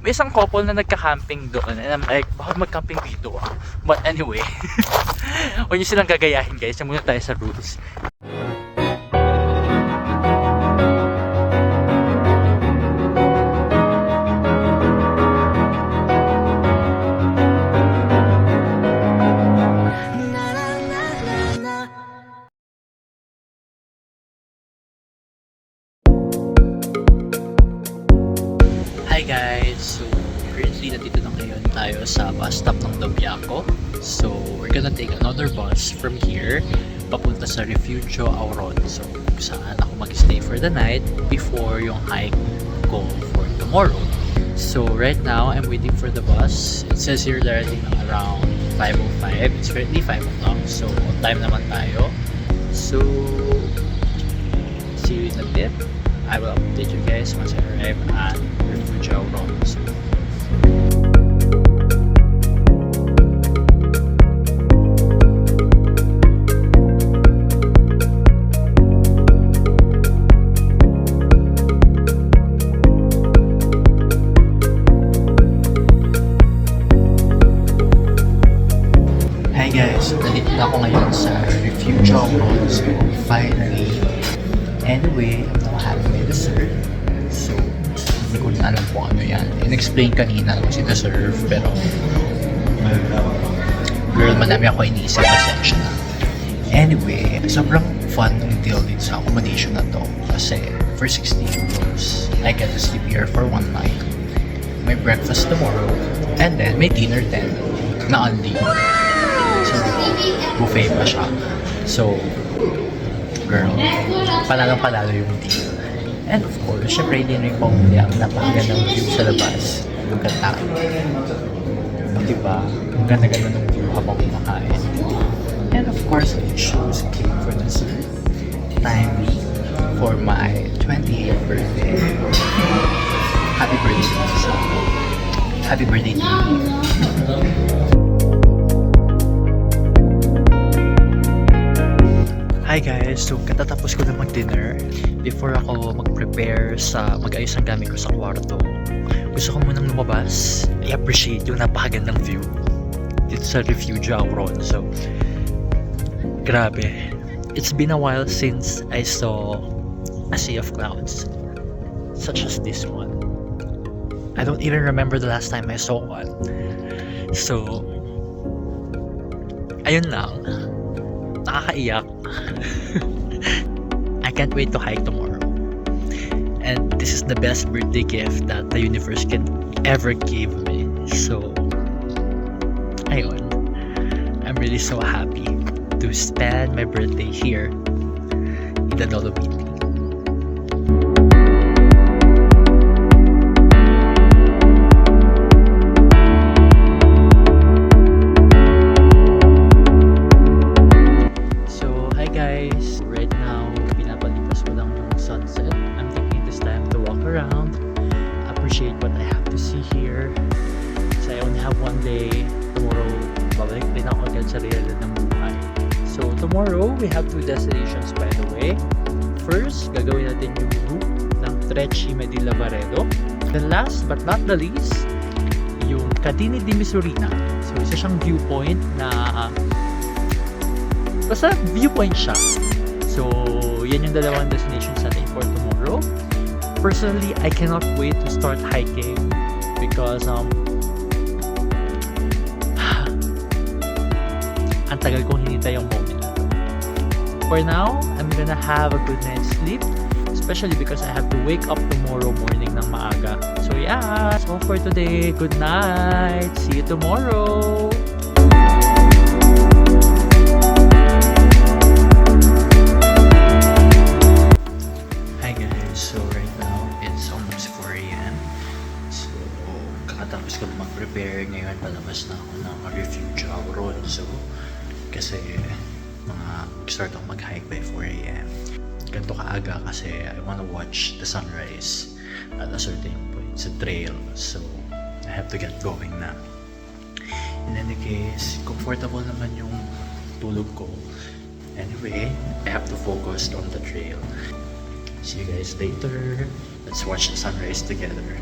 may isang couple na nagka-camping doon and I'm like, bakit mag-camping dito ah? But anyway, huwag nyo silang gagayahin guys, muna tayo sa rules. Hi guys! So currently nandito na ngayon tayo sa bus stop ng Dobiaco. So we're gonna take another bus from here papunta sa Refugio Auron. So saan ako mag-stay for the night before yung hike ko for tomorrow. So right now I'm waiting for the bus. It says here darating na around 5:05. It's currently 5 o'clock. So on time naman tayo. So see you in a bit. I will update you guys once I arrive at Refugio Auron. Hi guys, nandito na ako ngayon sa Refugio Auron. So finally, anyway, I'm now having my dessert. So, hindi ko na alam kung ano yan. In-explain kanina kung si deserve, pero girl, madami ako iniisip, pasensya na. Anyway, sobrang fun ng deal dito sa accommodation na to. Kasi, for 60 euros, I get to sleep here for one night. May breakfast tomorrow, and then may dinner then, na only. So, buffet pa siya. So, girl, palagang-palalo yung deal. And of course, syempre hindi rin pong ang napakagandang view sa labas. Yung Kentucky. Diba? Ang ganda-ganda ng view habang kumakain. And of course, I choose cake for dessert. Timely for my 28th birthday. Happy birthday to myself. Happy birthday to you. Hi guys! So katatapos ko na mag-dinner. Before ako mag-prepare sa mag-ayos ng gamit ko sa kwarto, gusto ko munang lumabas. I appreciate yung napakagandang view dito sa Refugio Auron. So, grabe. It's been a while since I saw a sea of clouds such as this one. I don't even remember the last time I saw one. So, ayun lang. Nakakaiyak. I can't wait to hike tomorrow. And this is the best birthday gift that the universe can ever give me. So, ayun. I'm really so happy to spend my birthday here in the Dolomiti. Appreciate what I have to see here. So I only have one day. Tomorrow, babalik din ako agad sa realidad ng buhay. So tomorrow, we have two destinations by the way. First, gagawin natin yung loop ng Trecime di Lavaredo. Then last but not the least, yung Cadini di Misurina. So isa siyang viewpoint na basta viewpoint siya. So yan yung dalawang destinations natin for tomorrow. Personally, I cannot wait to start hiking because ang tagal kong hinintay yung moment na to. For now, I'm gonna have a good night's sleep, especially because I have to wake up tomorrow morning ng maaga. So yeah, so for today, good night. See you tomorrow. Hi guys, so right now it's almost 4 AM. So kakatapos ko mag-prepare ngayon, palabas na ako ng Refugio Auron. So kasi start ako mag-hike by 4 AM. Ganito kaaga kasi I wanna watch the sunrise at a certain point sa trail. So I have to get going na. In any case, comfortable naman yung tulog ko. Anyway, I have to focus on the trail. See you guys later. Let's watch the sunrise together.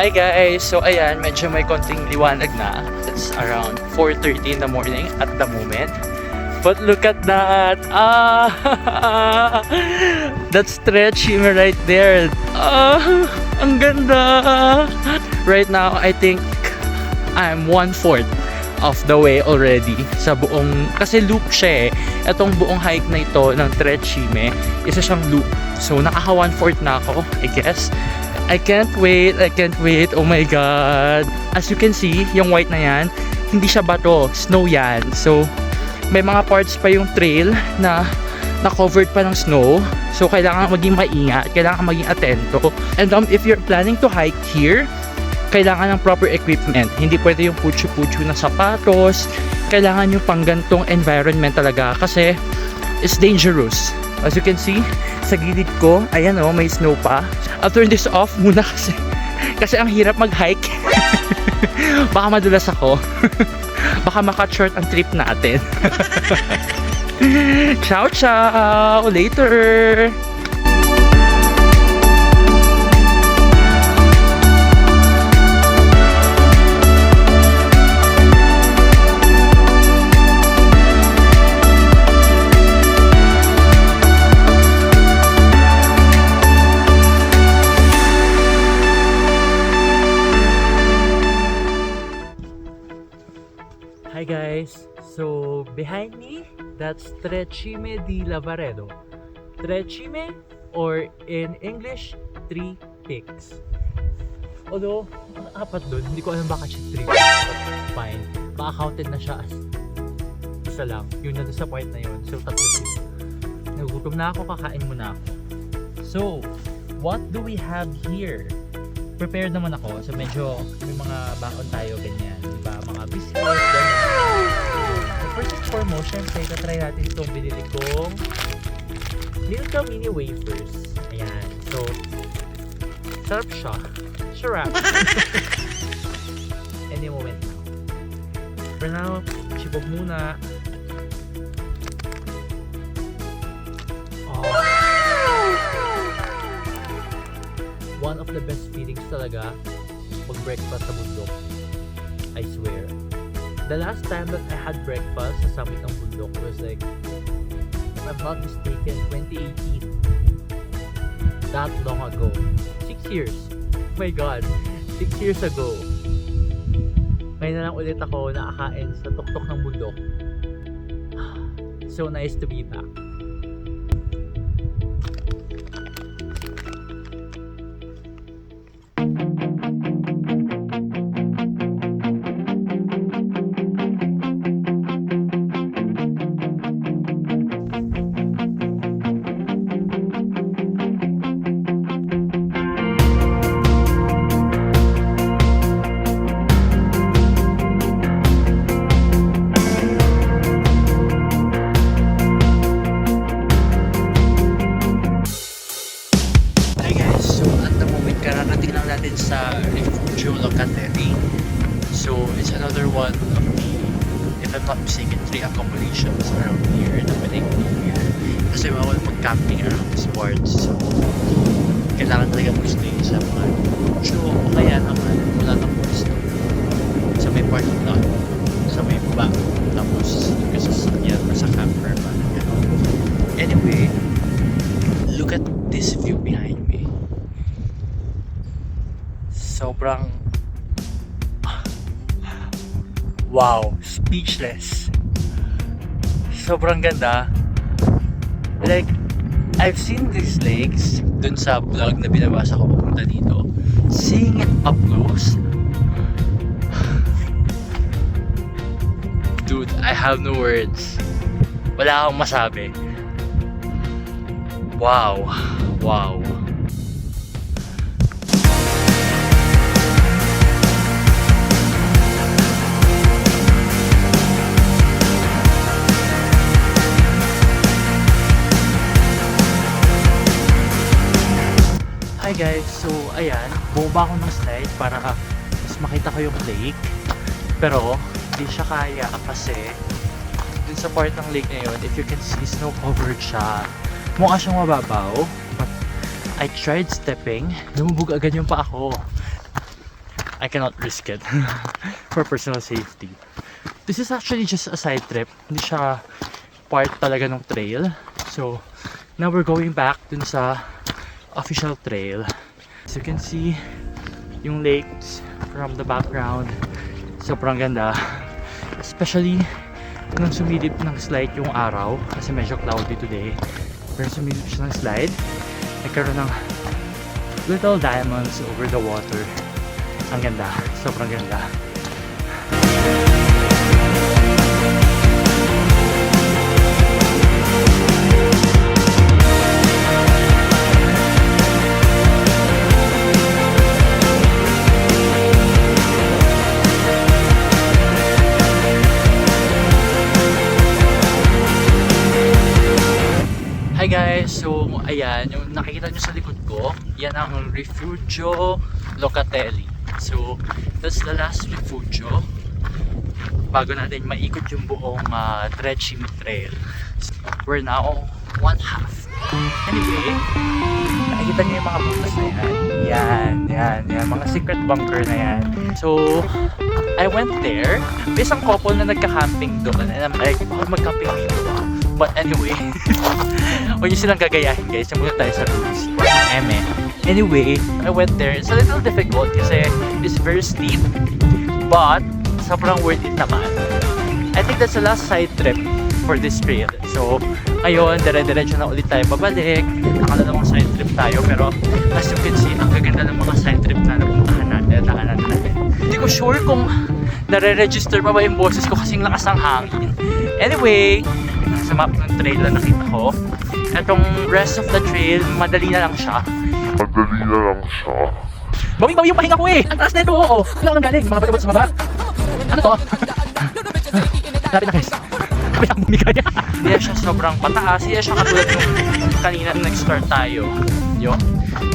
Hi guys! So ayan, medyo may konting liwanag na. It's around 4:30 in the morning at the moment. But look at that! That stretchy right there. Ang ganda! Right now, I think I'm 1/4 of the way already sa buong, kasi loop siya eh. Itong buong hike na ito ng Trecime, isa siyang loop. So nakaka 1/4 na ako, I guess. I can't wait, oh my god. As you can see, yung white na yan, hindi siya bato, snow yan. So may mga parts pa yung trail na covered pa ng snow. So kailangan maging maingat, kailangan maging atento. And if you're planning to hike here, kailangan ng proper equipment. Hindi pwede yung putyo-putyo na sapatos. Kailangan yung panggantong environment talaga kasi it's dangerous. As you can see, sa gilid ko, ayan oh, may snow pa. I'll turn this off muna kasi ang hirap mag-hike. Baka madulas ako. Baka maka-short ang trip natin. Ciao, ciao! Later! Hi guys! So, behind me, that's Trecime di Lavaredo. Trecime, or in English, 3 peaks. Although, apat dun, hindi ko alam bakit siya 3 peaks. But fine. Baka-counted na siya as isa lang. Yun na sa point na yun. So, tatlo siya. Nagutom na ako, kakain muna ako. So, what do we have here? Prepared naman ako. So, medyo may mga bakon tayo, ganyan. Diba? Mga biscuits, ganyan. So, first and foremost, syempre, try natin itong binili kong Milka Mini Wafers. Ayan. So, sarap siya. Sarap. Any moment now. For now, sibog muna. Oh. One of the best feelings talaga mag-breakfast sa bundok. I swear. The last time that I had breakfast sa summit ng bundok was like, if I'm not mistaken, 2018. That long ago. 6 years. Oh my god. 6 years ago. Ngayon na lang ulit ako nakakain sa tuktok ng bundok. So nice to be back. Kararating lang natin sa Refugio Locatelli. So, it's another one of the, if I'm not mistaken, 3 accommodations around here na pwedeng here. Kasi bawal mag-camping around this part. So, kailangan talaga mag-stay sa mga Refugio o kaya naman wala ng pwesto sa may parking lot, sa may baba. Tapos, kasi sa camper pa. Anyway, look at this view behind me. Sobrang wow, speechless. Sobrang ganda. Like, I've seen these lakes dun sa vlog na binabasa ko pupunta dito. Seeing it up close, dude, I have no words. Wala akong masabi. Wow. Wow. Hi guys, so ayan, bumaba ako ng slide para mas makita ko yung lake. Pero hindi siya kaya kasi dun sa part ng lake na yun, if you can see, snow covered siya. Mukha siyang mababaw, but I tried stepping, lumubog agad yung paa ko. I cannot risk it for personal safety. This is actually just a side trip. Hindi siya part talaga ng trail. So, now we're going back dun sa official trail. As you can see, yung lakes from the background. Sobrang ganda. Especially nung sumilip ng slide yung araw. Kasi medyo cloudy today. Pero sumilip siya ng slide. Nagkaroon ng little diamonds over the water. Ang ganda. Sobrang ganda. Hi guys! So, ayan, yung nakikita nyo sa likod ko, yan ang Refugio Locatelli. So, that's the last refugio bago natin maikot yung buong Trecime Trail. So, we're now one half. Anyway, nakikita nyo yung mga butas na yan. Yan, mga secret bunker na yan. So, I went there. May isang couple na nagka-camping doon and I'm like, baka mag-camping dito. But anyway, huwag nyo silang gagayahin guys. Muna tayo sa rules. Anyway, I went there. It's a little difficult kasi it's very steep. But, sobrang worth it naman. I think that's the last side trip for this trail. So, ngayon, dire-diretso na ulit tayo pabalik. Nakalalawang side trip tayo. Pero, as you can see, ang gaganda ng mga side trip na napuntahan natin. Hindi ko sure kung nare-register pa ba yung boses ko kasing lakas ng hangin. Anyway, sa map ng trail na nakita ko, etong rest of the trail, madali na lang siya. Bawing-bawi yung pahinga ko eh! Ang taas na ito! Oo! Ano ang galing? Mga batabot sa baba? Ano to? Lapit na guys. Lapit ang bumigay. Hindi siya sobrang pataas. Hindi siya katulad yung kanina na nag-start tayo. Yun.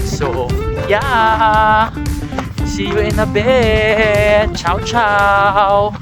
So, yeah! See you in a bit! Ciao, ciao!